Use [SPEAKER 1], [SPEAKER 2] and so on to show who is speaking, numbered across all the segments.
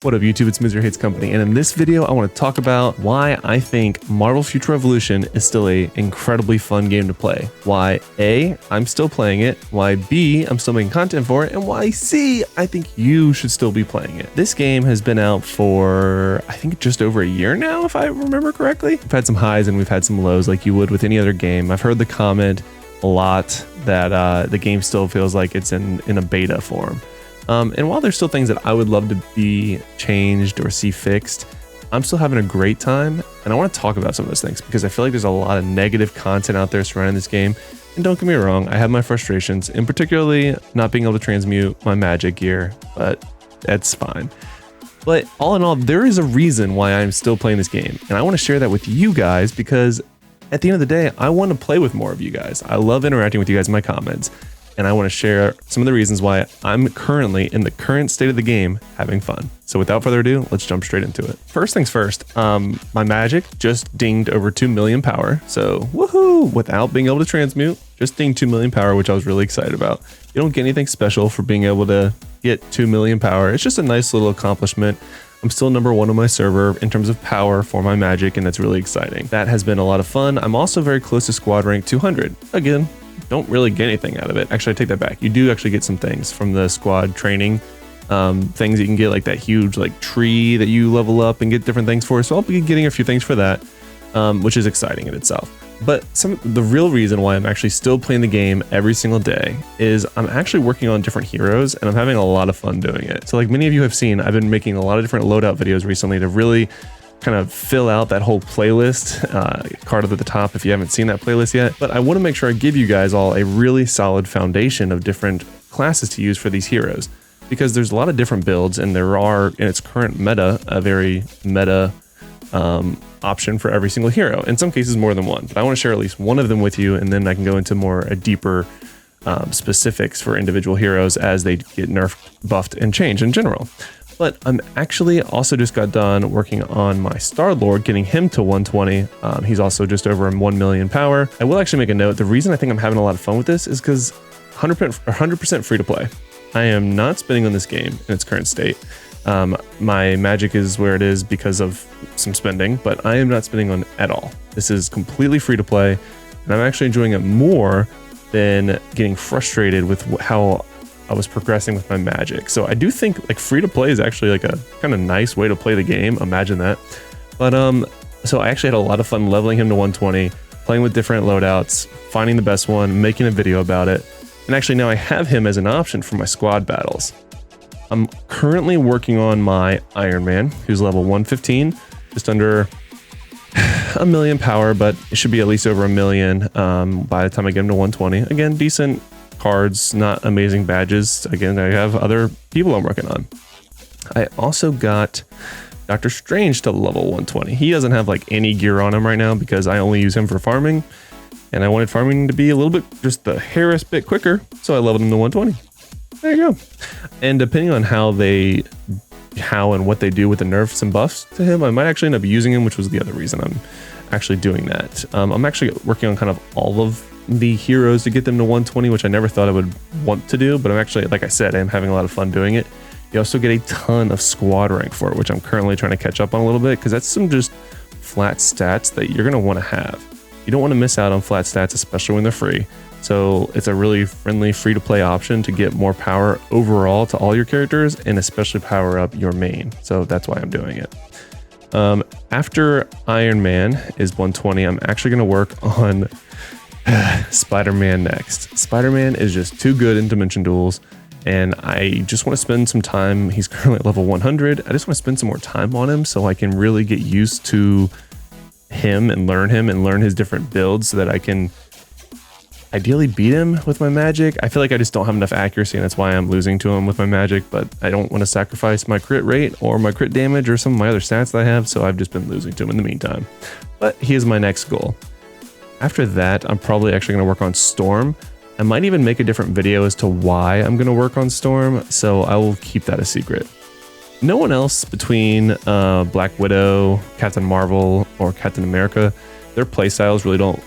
[SPEAKER 1] What up YouTube, it's Misery Hates Company, and in this video I want to talk about why I think Marvel Future Revolution is still an incredibly fun game to play. Why A, I'm still playing it, why B, I'm still making content for it, and why C, I think you should still be playing it. This game has been out for, I think, just over a year now, if I remember correctly. We've had some highs and we've had some lows like you would with any other game. I've heard the comment a lot that the game still feels like it's in a beta form. And while there's still things that I would love to be changed or see fixed, I'm still having a great time. And I want to talk about some of those things because I feel like there's a lot of negative content out there surrounding this game. And don't get me wrong, I have my frustrations, and particularly not being able to transmute my magic gear, but that's fine. But all in all, there is a reason why I'm still playing this game. And I want to share that with you guys because at the end of the day, I want to play with more of you guys. I love interacting with you guys in my comments. And I want to share some of the reasons why I'm currently, in the current state of the game, having fun. So without further ado, let's jump straight into it. First things first, my magic just dinged over 2 million power. So woohoo, without being able to transmute, just dinged 2 million power, which I was really excited about. You don't get anything special for being able to get 2 million power. It's just a nice little accomplishment. I'm still #1 on my server in terms of power for my magic, and that's really exciting. That has been a lot of fun. I'm also very close to squad rank 200. Again, don't really get anything out of it. Actually, I take that back. You do actually get some things from the squad training, things you can get, like that huge tree that you level up and get different things for. So I'll be getting a few things for that, which is exciting in itself. But the real reason why I'm actually still playing the game every single day is I'm actually working on different heroes and I'm having a lot of fun doing it. So like many of you have seen, I've been making a lot of different loadout videos recently to really kind of fill out that whole playlist, card at the top if you haven't seen that playlist yet. But I want to make sure I give you guys all a really solid foundation of different classes to use for these heroes, because there's a lot of different builds and there are, in its current meta, a very meta option for every single hero. In some cases more than one, but I want to share at least one of them with you, and then I can go into more deeper specifics for individual heroes as they get nerfed, buffed, and changed in general. But I'm actually also just got done working on my Star-Lord, getting him to 120. He's also just over 1 million power. I will actually make a note. The reason I think I'm having a lot of fun with this is because 100% free to play. I am not spending on this game in its current state. My magic is where it is because of some spending, but I am not spending on at all. This is completely free to play, and I'm actually enjoying it more than getting frustrated with how I was progressing with my magic. So I do think free to play is actually a kind of nice way to play the game. Imagine that. But so I actually had a lot of fun leveling him to 120, playing with different loadouts, finding the best one, making a video about it. And actually now I have him as an option for my squad battles. I'm currently working on my Iron Man, who's level 115, just under 1 million power, but it should be at least over 1 million by the time I get him to 120. Again, decent cards, not amazing badges. Again, I have other people I'm working on. I also got Doctor Strange to level 120. He doesn't have any gear on him right now because I only use him for farming, and I wanted farming to be a little bit, just the hairest bit quicker, so I leveled him to 120. There you go. And depending on how and what they do with the nerfs and buffs to him, I might actually end up using him, which was the other reason I'm actually doing that. I'm actually working on kind of all of the heroes to get them to 120, which I never thought I would want to do, but I'm actually, like I said, I'm having a lot of fun doing it. You also get a ton of squad rank for it, which I'm currently trying to catch up on a little bit, because that's some just flat stats that you're going to want to have. You don't want to miss out on flat stats, especially when they're free. So it's a really friendly free to play option to get more power overall to all your characters, and especially power up your main. So that's why I'm doing it. After Iron Man is 120, I'm actually going to work on Spider-Man next. Spider-Man is just too good in Dimension Duels, and I just want to spend some time. He's currently at level 100. I just want to spend some more time on him so I can really get used to him and learn his different builds so that I can ideally beat him with my magic. I feel like I just don't have enough accuracy, and that's why I'm losing to him with my magic, but I don't want to sacrifice my crit rate or my crit damage or some of my other stats that I have, so I've just been losing to him in the meantime. But he is my next goal. After that, I'm probably actually going to work on Storm. I might even make a different video as to why I'm going to work on Storm, so I will keep that a secret. No one else between Black Widow, Captain Marvel, or Captain America, their playstyles really don't,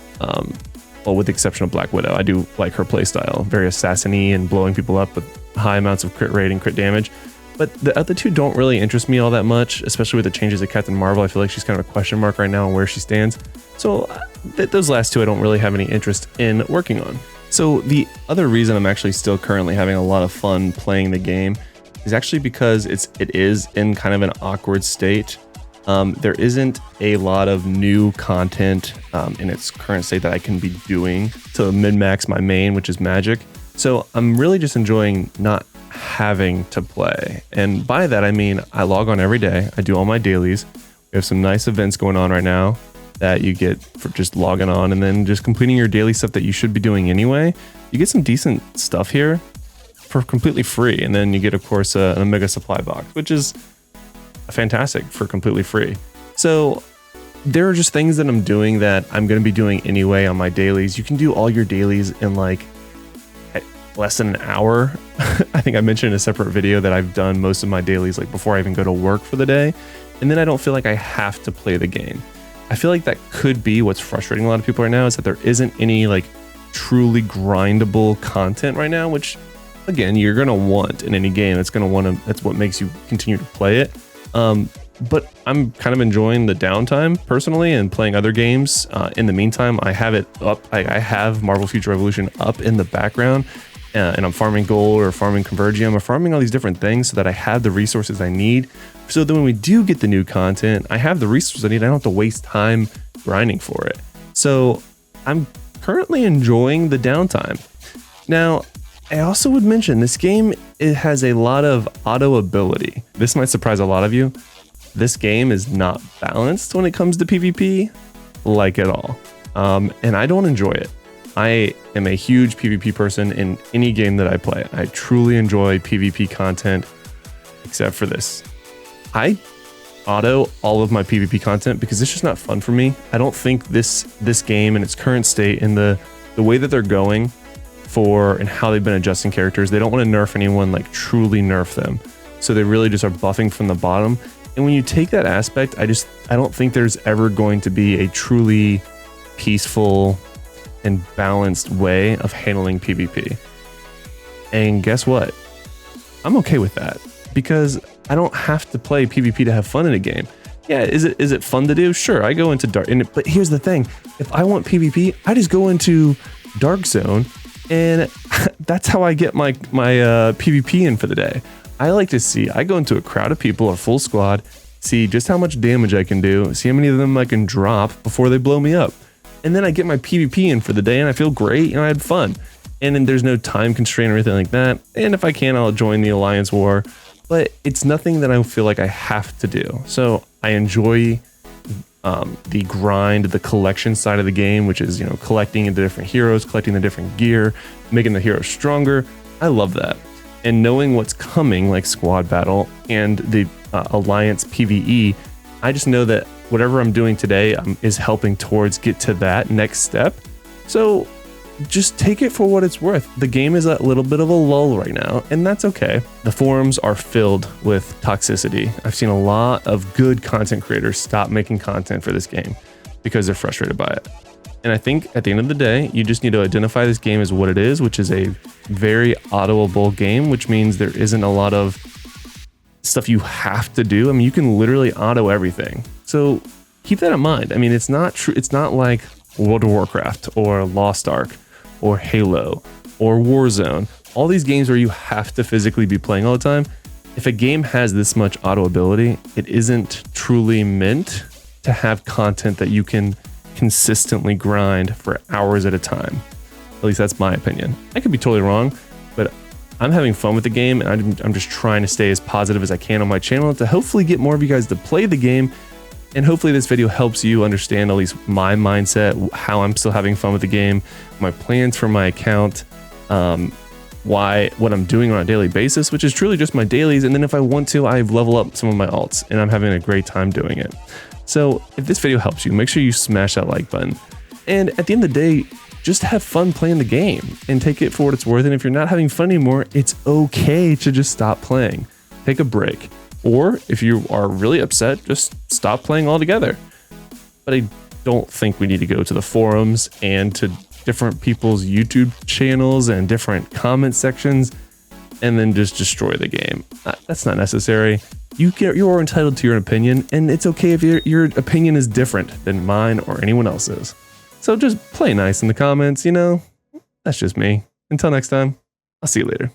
[SPEAKER 1] well, with the exception of Black Widow. I do like her playstyle, very assassin-y and blowing people up with high amounts of crit rate and crit damage. But the other two don't really interest me all that much, especially with the changes of Captain Marvel. I feel like she's kind of a question mark right now on where she stands. So those last two I don't really have any interest in working on. So the other reason I'm actually still currently having a lot of fun playing the game is actually because it is in kind of an awkward state. There isn't a lot of new content in its current state that I can be doing to min-max my main, which is MAGIK. So I'm really just enjoying not having to play. And by that, I mean, I log on every day. I do all my dailies. We have some nice events going on right now that you get for just logging on and then just completing your daily stuff that you should be doing anyway. You get some decent stuff here for completely free. And then you get, of course, an Omega supply box, which is fantastic for completely free. So there are just things that I'm doing that I'm going to be doing anyway on my dailies. You can do all your dailies in like less than an hour. I think I mentioned in a separate video that I've done most of my dailies like before I even go to work for the day. And then I don't feel like I have to play the game. I feel like that could be what's frustrating a lot of people right now, is that there isn't any like truly grindable content right now, which again, you're going to want in any game. That's what makes you continue to play it. But I'm kind of enjoying the downtime personally and playing other games. In the meantime, I have it up. I have Marvel Future Revolution up in the background, and I'm farming gold or farming Convergium or farming all these different things so that I have the resources I need. So that when we do get the new content, I have the resources I need. I don't have to waste time grinding for it. So I'm currently enjoying the downtime. Now, I also would mention this game, it has a lot of auto ability. This might surprise a lot of you. This game is not balanced when it comes to PvP, like at all. And I don't enjoy it. I am a huge PvP person in any game that I play. I truly enjoy PvP content, except for this. I auto all of my PvP content because it's just not fun for me. I don't think this game in its current state and the way that they're going and how they've been adjusting characters, they don't want to nerf anyone, like truly nerf them. So they really just are buffing from the bottom. And when you take that aspect, I don't think there's ever going to be a truly peaceful and balanced way of handling PvP. And guess what? I'm okay with that because I don't have to play PvP to have fun in a game. Yeah, is it fun to do? Sure, I go into Dark, but here's the thing. If I want PvP, I just go into Dark Zone, and that's how I get my PvP in for the day. I go into a crowd of people, a full squad, see just how much damage I can do, see how many of them I can drop before they blow me up. And then I get my PvP in for the day and I feel great and I had fun. And then there's no time constraint or anything like that. And if I can, I'll join the Alliance War. But it's nothing that I feel like I have to do. So I enjoy the grind, the collection side of the game, which is, collecting the different heroes, collecting the different gear, making the heroes stronger. I love that. And knowing what's coming, like squad battle and the Alliance PvE, I just know that whatever I'm doing today is helping towards get to that next step. So just take it for what it's worth. The game is a little bit of a lull right now, and that's okay. The forums are filled with toxicity. I've seen a lot of good content creators stop making content for this game because they're frustrated by it. And I think at the end of the day, you just need to identify this game as what it is, which is a very autoable game, which means there isn't a lot of stuff you have to do. I mean, you can literally auto everything. So keep that in mind. I mean, it's not true. It's not like World of Warcraft or Lost Ark or Halo or Warzone. All these games where you have to physically be playing all the time. If a game has this much auto ability, it isn't truly meant to have content that you can consistently grind for hours at a time. At least that's my opinion. I could be totally wrong, but I'm having fun with the game, and I'm just trying to stay as positive as I can on my channel to hopefully get more of you guys to play the game. And hopefully this video helps you understand at least my mindset, how I'm still having fun with the game, my plans for my account, what I'm doing on a daily basis, which is truly just my dailies. And then if I want to, I level up some of my alts, and I'm having a great time doing it. So if this video helps you, make sure you smash that like button. And at the end of the day, just have fun playing the game and take it for what it's worth. And if you're not having fun anymore, it's okay to just stop playing. Take a break. Or if you are really upset, just stop playing altogether. But I don't think we need to go to the forums and to different people's YouTube channels and different comment sections. and then just destroy the game. That's not necessary. You're entitled to your opinion, and it's okay if your opinion is different than mine or anyone else's. So just play nice in the comments, you know? That's just me. Until next time, I'll see you later.